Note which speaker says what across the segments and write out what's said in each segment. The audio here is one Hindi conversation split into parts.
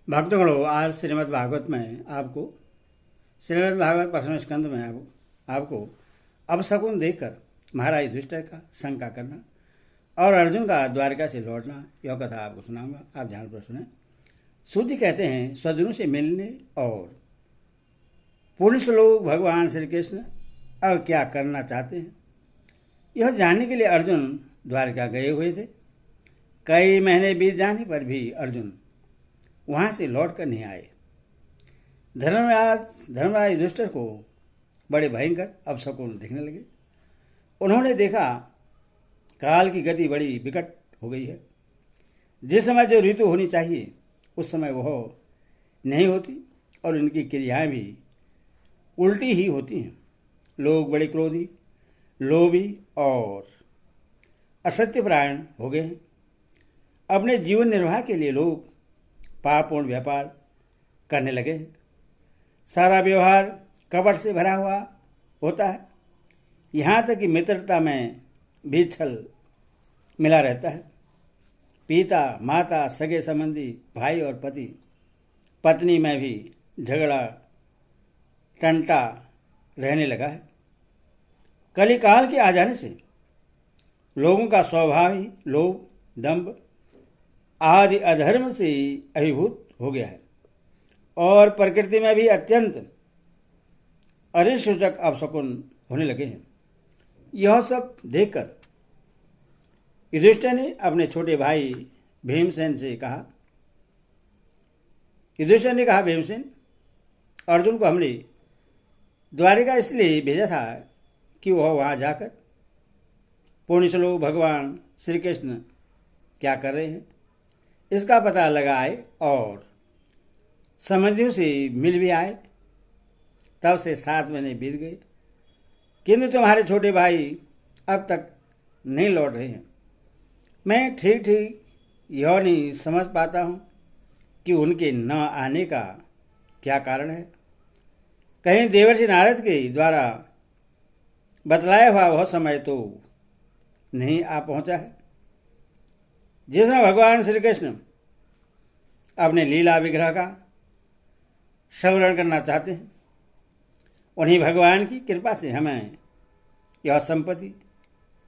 Speaker 1: भक्तगणों, आज श्रीमद् भागवत में आपको श्रीमद् भागवत प्रथम स्कंद में आपको अपशकुन देखकर महाराज युधिष्ठिर का शंका करना और अर्जुन का द्वारका से लौटना, यह कथा आपको सुनाऊंगा। आप ध्यानपूर्वक सुने। सूर्य कहते हैं, स्वजनों से मिलने और पूर्ण श्लोक भगवान श्री कृष्ण अब क्या करना चाहते हैं, यह जानने के लिए अर्जुन द्वारका गए हुए थे। कई महीने बीत जाने पर भी अर्जुन वहां से लौट कर नहीं आए। धर्मराज युधिष्ठिर को बड़े भयंकर अपशकुन दिखने लगे। उन्होंने देखा काल की गति बड़ी विकट हो गई है। जिस समय जो ऋतु होनी चाहिए उस समय वह नहीं होती और इनकी क्रियाएं भी उल्टी ही होती हैं। लोग बड़े क्रोधी, लोभी और असत्यपरायण हो गए हैं। अपने जीवन निर्वाह के लिए लोग पापपूर्ण व्यापार करने लगे हैं। सारा व्यवहार कपट से भरा हुआ होता है। यहाँ तक कि मित्रता में भी छल मिला रहता है। पिता, माता, सगे संबंधी, भाई और पति पत्नी में भी झगड़ा टंटा रहने लगा है। कलिकाल के आ जाने से लोगों का स्वभाव ही लोभ, दंभ आदि अधर्म से अभिभूत हो गया है और प्रकृति में भी अत्यंत अरिसूचक अपशकुन होने लगे हैं। यह सब देखकर युधिष्ठिर ने अपने छोटे भाई भीमसेन से कहा। युधिष्ठिर ने कहा, भीमसेन, अर्जुन को हमने द्वारिका इसलिए भेजा था कि वह वहां जाकर पूर्ण श्लोक भगवान श्री कृष्ण क्या कर रहे हैं इसका पता लगाए और संबंधियों से मिल भी आए। तब से 7 महीने बीत गए, किंतु तुम्हारे छोटे भाई अब तक नहीं लौट रहे हैं। मैं ठीक यह नहीं समझ पाता हूँ कि उनके न आने का क्या कारण है। कहीं देवर्षि नारद के द्वारा बतलाया हुआ वह समय तो नहीं आ पहुँचा है जिसमें भगवान श्री कृष्ण अपने लीला विग्रह का श्रवण करना चाहते हैं। उन्हीं भगवान की कृपा से हमें यह संपत्ति,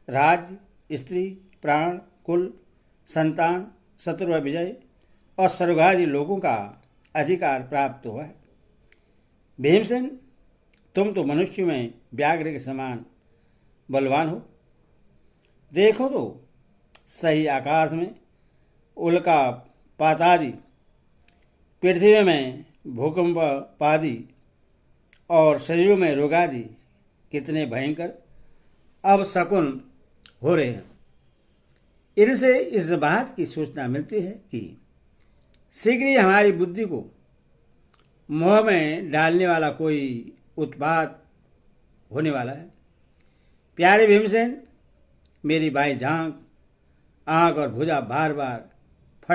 Speaker 1: राज्य, स्त्री, प्राण, कुल, संतान, शत्रु विजय और स्वर्गादि लोगों का अधिकार प्राप्त हुआ है। भीमसेन, तुम तो मनुष्य में व्याघ्र के समान बलवान हो। देखो तो सही आकाश में उल्का पातादि, पृथ्वी में भूकंपादि और शरीरों में रोगादि कितने भयंकर अपशकुन हो रहे हैं। इनसे इस बात की सूचना मिलती है कि शीघ्र ही हमारी बुद्धि को मोह में डालने वाला कोई उत्पात होने वाला है। प्यारे भीमसेन, मेरी बाईं जांघ, आंख और भुजा बार बार